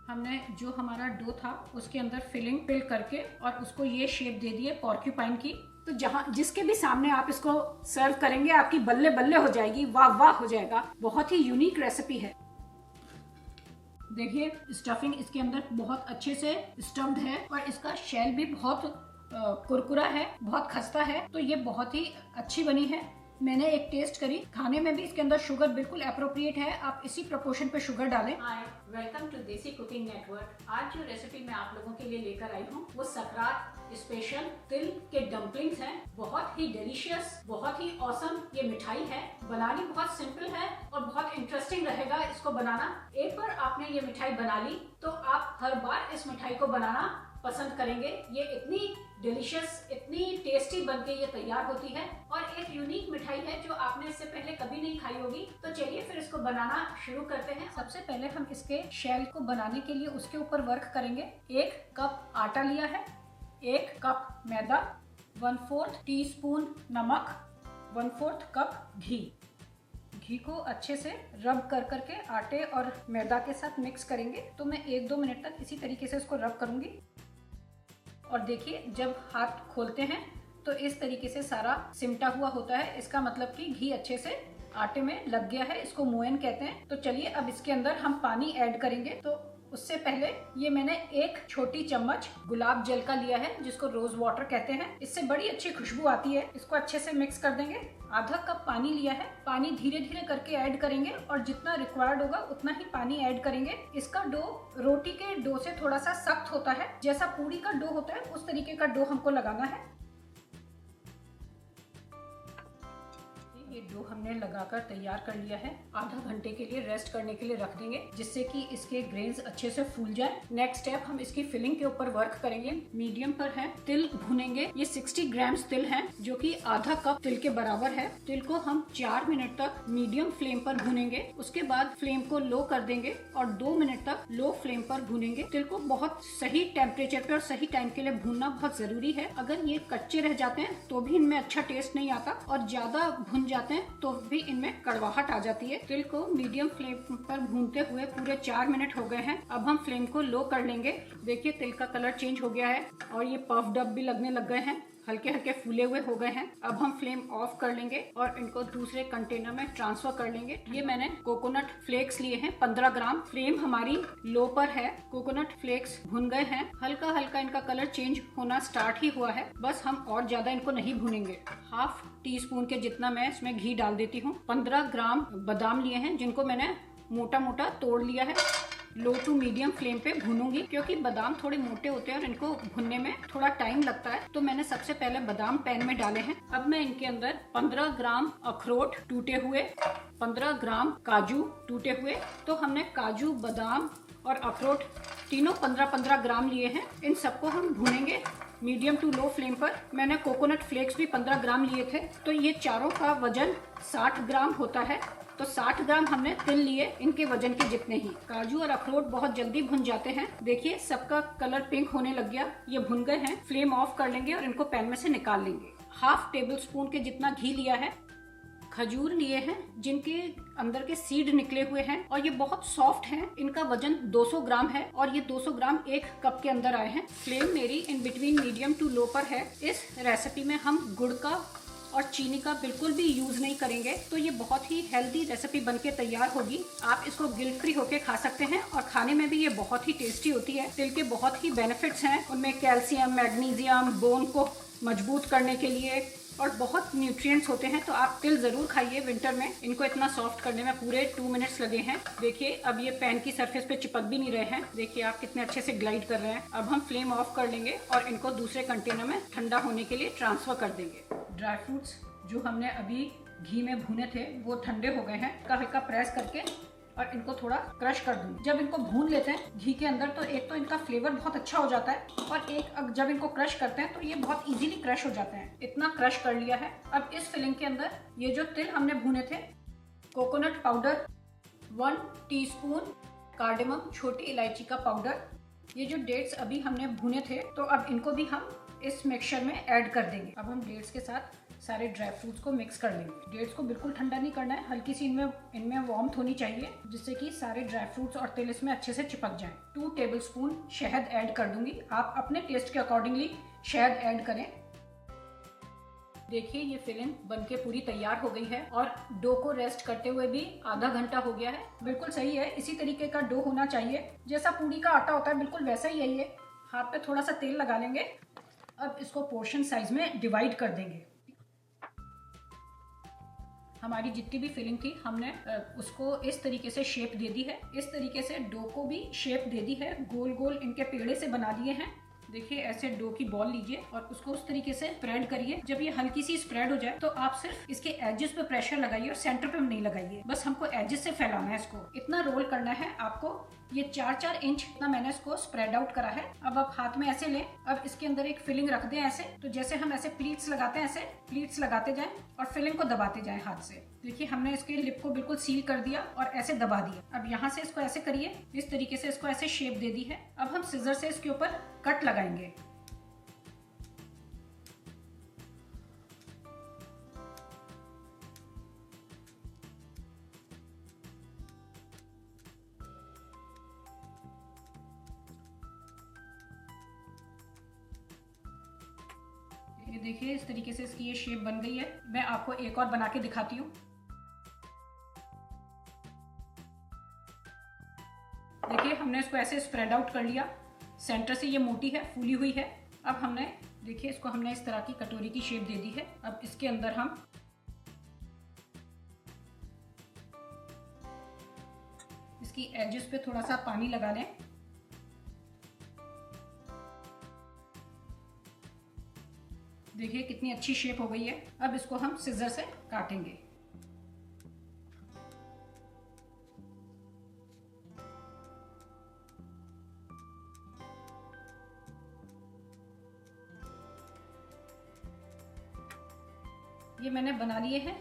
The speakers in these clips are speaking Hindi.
हमने जो हमारा डो था उसके अंदर फिलिंग फिल करके और उसको ये शेप दे दी है पोर्क्यूपाइन की। तो जहाँ जिसके भी सामने आप इसको सर्व करेंगे आपकी बल्ले बल्ले हो जाएगी, वाह वाह हो जाएगा। बहुत ही यूनिक रेसिपी है। देखिए स्टफिंग इसके अंदर बहुत अच्छे से स्टफ्ड है और इसका शेल भी बहुत कुरकुरा है, बहुत खस्ता है। तो ये बहुत ही अच्छी बनी है। मैंने एक टेस्ट करी, खाने में भी इसके अंदर शुगर बिल्कुल अप्रोप्रिएट है, आप इसी प्रोपोर्शन पे शुगर डालें। हाय, वेलकम टू देसी कुकिंग नेटवर्क। आज जो रेसिपी मैं आप लोगों के लिए लेकर आई हूँ वो सकरात स्पेशल तिल के डम्पलिंग्स हैं। बहुत ही डिलीशियस, बहुत ही ऑसम ये मिठाई है। बनानी बहुत सिंपल है और बहुत इंटरेस्टिंग रहेगा इसको बनाना। एक बार आपने ये मिठाई बना ली तो आप हर बार इस मिठाई को बनाना पसंद करेंगे। ये इतनी डिलीशियस, इतनी टेस्टी बनके ये तैयार होती है और एक यूनिक मिठाई है जो आपने इससे पहले कभी नहीं खाई होगी। तो चलिए फिर इसको बनाना शुरू करते हैं। सबसे पहले हम इसके शेल को बनाने के लिए उसके ऊपर वर्क करेंगे। 1 कप आटा लिया है, 1 कप मैदा, 1/4 टीस्पून नमक, 1/4 कप घी। घी को अच्छे से रब कर करके आटे और मैदा के साथ मिक्स करेंगे। तो मैं 1-2 मिनट तक इसी तरीके से इसको रब करूंगी। और देखिए जब हाथ खोलते हैं तो इस तरीके से सारा सिमटा हुआ होता है, इसका मतलब कि घी अच्छे से आटे में लग गया है। इसको मोयन कहते हैं। तो चलिए अब इसके अंदर हम पानी ऐड करेंगे। तो उससे पहले ये मैंने 1 छोटी चम्मच गुलाब जल का लिया है जिसको रोज वाटर कहते हैं। इससे बड़ी अच्छी खुशबू आती है। इसको अच्छे से मिक्स कर देंगे। आधा कप पानी लिया है। पानी धीरे धीरे करके ऐड करेंगे और जितना रिक्वायर्ड होगा उतना ही पानी ऐड करेंगे। इसका डो रोटी के डो से थोड़ा सा सख्त होता है। जैसा पूरी का डो होता है उस तरीके का डो हमको लगाना है। ये डो हमने लगाकर तैयार कर लिया है। आधा घंटे के लिए रेस्ट करने के लिए रख देंगे जिससे कि इसके ग्रेन्स अच्छे से फूल जाए। नेक्स्ट स्टेप हम इसकी फिलिंग के ऊपर वर्क करेंगे। मीडियम पर है, तिल भुनेंगे। ये 60 ग्राम्स तिल है जो कि आधा कप तिल के बराबर है। तिल को हम 4 मिनट तक मीडियम फ्लेम पर भुनेंगे। उसके बाद फ्लेम को लो कर देंगे और 2 मिनट तक लो फ्लेम पर भुनेंगे। तिल को बहुत सही टेम्परेचर पे और सही टाइम के लिए भूनना बहुत जरूरी है। अगर ये कच्चे रह जाते हैं तो भी इनमें अच्छा टेस्ट नहीं आता और ज्यादा भुन जाते हैं तो भी इनमें कड़वाहट आ जाती है। तिल को मीडियम फ्लेम पर भूनते हुए पूरे 4 मिनट हो गए हैं। अब हम फ्लेम को लो कर लेंगे। देखिए तिल का कलर चेंज हो गया है और ये पफ्ड अप भी लगने लग गए हैं, हल्के हल्के फूले हुए हो गए हैं। अब हम फ्लेम ऑफ कर लेंगे और इनको दूसरे कंटेनर में ट्रांसफर कर लेंगे। ये मैंने कोकोनट फ्लेक्स लिए हैं 15 ग्राम। फ्लेम हमारी लो पर है। कोकोनट फ्लेक्स भुन गए हैं। हल्का हल्का इनका कलर चेंज होना स्टार्ट ही हुआ है। बस हम और ज्यादा इनको नहीं भुनेंगे। 1/2 टीस्पून के जितना मैं इसमें घी डाल देती हूँ। 15 ग्राम बादाम लिए हैं जिनको मैंने मोटा मोटा तोड़ लिया है। लो टू मीडियम फ्लेम पे भूनूंगी क्योंकि बादाम थोड़े मोटे होते हैं और इनको भुनने में थोड़ा टाइम लगता है। तो मैंने सबसे पहले बादाम पैन में डाले हैं। अब मैं इनके अंदर 15 ग्राम अखरोट टूटे हुए, 15 ग्राम काजू टूटे हुए। तो हमने काजू, बादाम और अखरोट तीनों 15-15 ग्राम लिए हैं। इन सबको हम भूनेंगे मीडियम टू लो फ्लेम पर। मैंने कोकोनट फ्लेक्स भी 15 ग्राम लिए थे। तो ये चारों का वजन 60 ग्राम होता है। तो 60 ग्राम हमने तिल लिए, इनके वजन के जितने ही। काजू और अखरोट बहुत जल्दी भुन जाते हैं। देखिए सबका कलर पिंक होने लग गया, ये भुन गए हैं। फ्लेम ऑफ कर लेंगे और इनको पैन में से निकाल लेंगे। 1/2 टेबल स्पून के जितना घी लिया है। खजूर लिए हैं जिनके अंदर के सीड निकले हुए हैं और ये बहुत सॉफ्ट हैं। इनका वजन 200 ग्राम है और ये 200 ग्राम 1 कप के अंदर आए हैं। फ्लेम मेरी in between medium to low पर है। इस रेसिपी में हम गुड़ का और चीनी का बिल्कुल भी यूज नहीं करेंगे। तो ये बहुत ही हेल्दी रेसिपी बनके तैयार होगी। आप इसको गिल्ट फ्री होके खा सकते हैं और खाने में भी ये बहुत ही टेस्टी होती है। तिल के बहुत ही बेनिफिट्स हैं, उनमें कैल्शियम, मैग्नीशियम, बोन को मजबूत करने के लिए और बहुत न्यूट्रिएंट्स होते हैं। तो आप तिल जरूर खाइए विंटर में। इनको इतना सॉफ्ट करने में पूरे 2 मिनट्स लगे हैं। देखिए अब ये पैन की सरफेस पे चिपक भी नहीं रहे हैं। देखिए आप कितने अच्छे से ग्लाइड कर रहे हैं। अब हम फ्लेम ऑफ कर लेंगे और इनको दूसरे कंटेनर में ठंडा होने के लिए ट्रांसफर कर देंगे। ड्राई फ्रूट्स जो हमने अभी घी में भुने थे वो ठंडे हो गए हैं। हल्का हल्का प्रेस करके और इनको थोड़ा क्रश कर दूंगी। जब इनको भून लेते हैं घी के अंदर तो एक तो इनका फ्लेवर बहुत अच्छा हो जाता है और एक जब इनको क्रश करते हैं तो ये बहुत इजीली क्रश हो जाते हैं। इतना क्रश कर लिया है। अब इस फिलिंग के अंदर ये जो तिल हमने भुने थे, कोकोनट पाउडर 1 टीस्पून, कार्डेमम छोटी इलायची का पाउडर, ये जो डेट्स अभी हमने भुने थे तो अब इनको भी हम इस मिक्सचर में ऐड कर देंगे। अब हम डेट्स के साथ सारे ड्राई फ्रूट्स को मिक्स कर लेंगे। डेट्स को बिल्कुल ठंडा नहीं करना है, हल्की सी इनमें वार्मथ होनी चाहिए, जिससे कि सारे ड्राई फ्रूट्स और तेल इसमें अच्छे से चिपक जाए। 2 टेबलस्पून शहद ऐड कर दूंगी। आप अपने टेस्ट के अकॉर्डिंगली शहद ऐड करें। देखिए ये फिलिंग बनके पूरी तैयार हो गई है और डो को रेस्ट करते हुए भी आधा घंटा हो गया है। बिल्कुल सही है, इसी तरीके का डो होना चाहिए, जैसा पूरी का आटा होता है बिल्कुल वैसा ही है ये। हाथ पे थोड़ा सा तेल लगा लेंगे। अब इसको पोर्शन साइज में डिवाइड कर देंगे। हमारी जितनी भी फिलिंग थी हमने उसको इस तरीके से शेप दे दी है। इस तरीके से डो को भी शेप दे दी है, गोल गोल इनके पेड़े से बना दिए हैं। देखिए ऐसे डो की बॉल लीजिए और उसको उस तरीके से स्प्रेड करिए। जब ये हल्की सी स्प्रेड हो जाए तो आप सिर्फ इसके एजेस पे प्रेशर लगाइए और सेंटर पे नहीं लगाइए, बस हमको एजेस से फैलाना है इसको। इतना रोल करना है आपको। ये 4-4 इंच इतना मैंने इसको स्प्रेड आउट करा है। अब आप हाथ में ऐसे लें। अब इसके अंदर एक फिलिंग रख दें ऐसे, तो जैसे हम ऐसे प्लीट्स लगाते हैं, ऐसे प्लीट्स लगाते जाएं और फिलिंग को दबाते जाएं हाथ से। देखिए हमने इसके लिप को बिल्कुल सील कर दिया और ऐसे दबा दिया। अब यहाँ से इसको ऐसे करिए, इस तरीके से इसको ऐसे शेप दे दी है। अब हम सिजर से इसके ऊपर कट लगाएंगे। ये देखिए इस तरीके से इसकी ये शेप बन गई है। मैं आपको एक और बना के दिखाती हूँ। देखिए हमने इसको ऐसे स्प्रेड आउट कर लिया। सेंटर से ये मोटी है, फूली हुई है। अब हमने देखिए इसको हमने इस तरह की कटोरी की शेप दे दी है। अब इसके अंदर हम इसकी एजेस पे थोड़ा सा पानी लगा लें। देखिए कितनी अच्छी शेप हो गई है। अब इसको हम सिजर से काटेंगे। ये मैंने बना लिए हैं।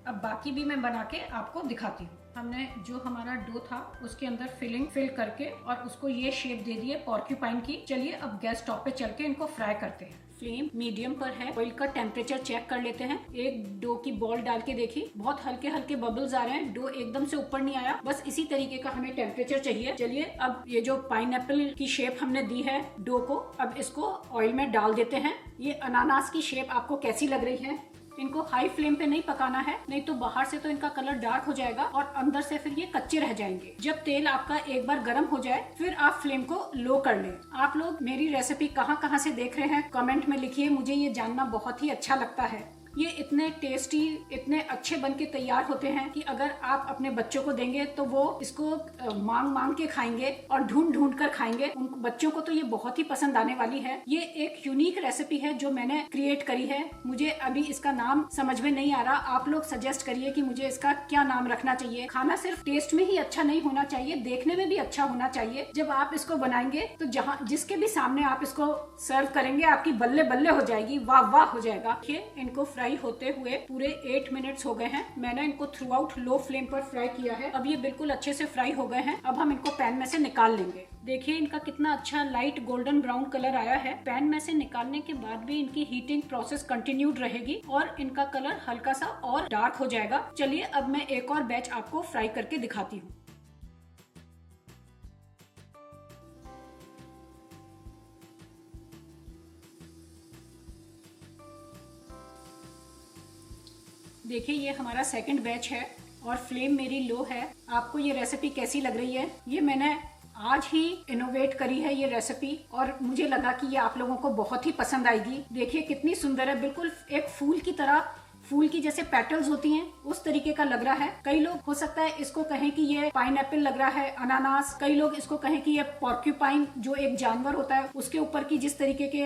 अब बाकी भी मैं बना के आपको दिखाती हूँ। हमने जो हमारा डो था उसके अंदर फिलिंग फिल करके और उसको ये शेप दे दी है पॉर्क्यूपाइन की। चलिए अब गैस टॉप पे चल के इनको फ्राई करते हैं। फ्लेम मीडियम पर है। ऑयल का टेम्परेचर चेक कर लेते हैं। एक डो की बॉल डाल के देखिए, बहुत हल्के हल्के बबल्स आ रहे हैं। डो एकदम से ऊपर नहीं आया। बस इसी तरीके का हमें टेम्परेचर चाहिए। चलिए अब ये जो पाइनएप्पल की शेप हमने दी है डो को, अब इसको ऑयल में डाल देते हैं। ये अनानास की शेप आपको कैसी लग रही है? इनको हाई फ्लेम पे नहीं पकाना है, नहीं तो बाहर से तो इनका कलर डार्क हो जाएगा और अंदर से फिर ये कच्चे रह जाएंगे। जब तेल आपका एक बार गर्म हो जाए फिर आप फ्लेम को लो कर लें। आप लोग मेरी रेसिपी कहाँ से देख रहे हैं कमेंट में लिखिए, मुझे ये जानना बहुत ही अच्छा लगता है। ये इतने टेस्टी, इतने अच्छे बन के तैयार होते हैं कि अगर आप अपने बच्चों को देंगे तो वो इसको मांग मांग के खाएंगे और ढूंढ ढूंढ कर खाएंगे। उन बच्चों को तो ये बहुत ही पसंद आने वाली है। ये एक यूनिक रेसिपी है जो मैंने क्रिएट करी है। मुझे अभी इसका नाम समझ में नहीं आ रहा। आप लोग सजेस्ट करिए कि मुझे इसका क्या नाम रखना चाहिए। खाना सिर्फ टेस्ट में ही अच्छा नहीं होना चाहिए, देखने में भी अच्छा होना चाहिए। जब आप इसको बनाएंगे तो जहाँ जिसके भी सामने आप इसको सर्व करेंगे आपकी बल्ले बल्ले हो जाएगी, वाह वाह हो जाएगा। इनको फ्राई होते हुए पूरे 8 मिनट्स हो गए हैं। मैंने इनको थ्रू आउट लो फ्लेम पर फ्राई किया है। अब ये बिल्कुल अच्छे से फ्राई हो गए हैं। अब हम इनको पैन में से निकाल लेंगे। देखिए इनका कितना अच्छा लाइट गोल्डन ब्राउन कलर आया है। पैन में से निकालने के बाद भी इनकी हीटिंग प्रोसेस कंटिन्यूड रहेगी और इनका कलर हल्का सा और डार्क हो जाएगा। चलिए अब मैं एक और बैच आपको फ्राई करके दिखाती हूँ। देखिए ये हमारा सेकंड बैच है और फ्लेम मेरी लो है। आपको ये रेसिपी कैसी लग रही है? ये मैंने आज ही इनोवेट करी है ये रेसिपी और मुझे लगा कि ये आप लोगों को बहुत ही पसंद आएगी। देखिए कितनी सुंदर है, बिल्कुल एक फूल की तरह, फूल की जैसे पेटल्स होती हैं उस तरीके का लग रहा है। कई लोग हो सकता है इसको कहें कि ये पाइनएप्पल लग रहा है, अनानास। कई लोग इसको कहें कि ये पॉर्क्यूपाइन जो एक जानवर होता है उसके ऊपर की जिस तरीके के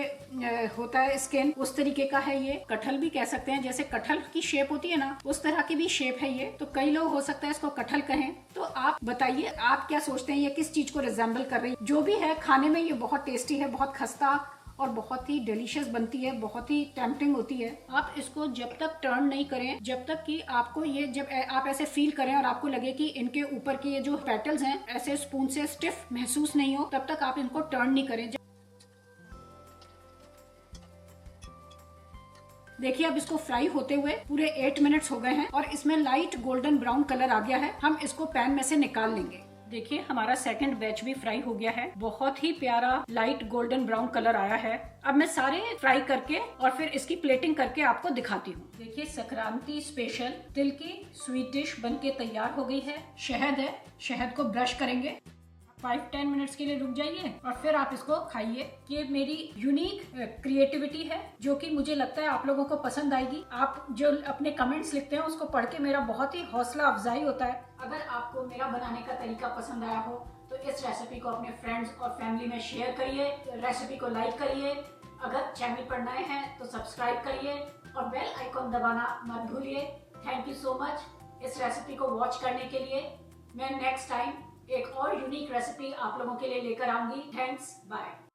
होता है स्किन, उस तरीके का है। ये कटहल भी कह सकते हैं, जैसे कटहल की शेप होती है ना उस तरह की भी शेप है ये। तो कई लोग हो सकता है इसको कटहल कहें। तो आप बताइए आप क्या सोचते हैं, ये किस चीज को रिजेंबल कर रही है? जो भी है खाने में ये बहुत टेस्टी है, बहुत खस्ता और बहुत ही डिलीशियस बनती है, बहुत ही टेम्पटिंग होती है। आप इसको जब तक टर्न नहीं करें, जब तक कि आपको ये जब आप ऐसे फील करें और आपको लगे कि इनके ऊपर की ये जो पेटल्स हैं ऐसे स्पून से स्टिफ महसूस नहीं हो, तब तक आप इनको टर्न नहीं करें। देखिए अब इसको फ्राई होते हुए पूरे 8 मिनट्स हो गए हैं और इसमें लाइट गोल्डन ब्राउन कलर आ गया है। हम इसको पैन में से निकाल लेंगे। देखिए हमारा सेकंड बैच भी फ्राई हो गया है, बहुत ही प्यारा लाइट गोल्डन ब्राउन कलर आया है। अब मैं सारे फ्राई करके और फिर इसकी प्लेटिंग करके आपको दिखाती हूँ। देखिए संक्रांति स्पेशल तिल की स्वीट डिश बनके तैयार हो गई है। शहद है, शहद को ब्रश करेंगे। 5-10 मिनट्स के लिए रुक जाइए और फिर आप इसको खाइए। ये मेरी यूनिक क्रिएटिविटी है जो कि मुझे लगता है आप लोगों को पसंद आएगी। आप जो अपने कमेंट्स लिखते हैं उसको पढ़ के मेरा बहुत ही हौसला अफजाई होता है। अगर आपको मेरा बनाने का तरीका पसंद आया हो तो इस रेसिपी को अपने फ्रेंड्स और फैमिली में शेयर करिए, रेसिपी को लाइक करिए। अगर चैनल पर नए हैं तो सब्सक्राइब करिए और बेल आइकॉन दबाना मत भूलिए। थैंक यू सो मच इस रेसिपी को वॉच करने के लिए। मैं नेक्स्ट टाइम एक और यूनिक रेसिपी आप लोगों के लिए लेकर आऊंगी। Thanks, bye.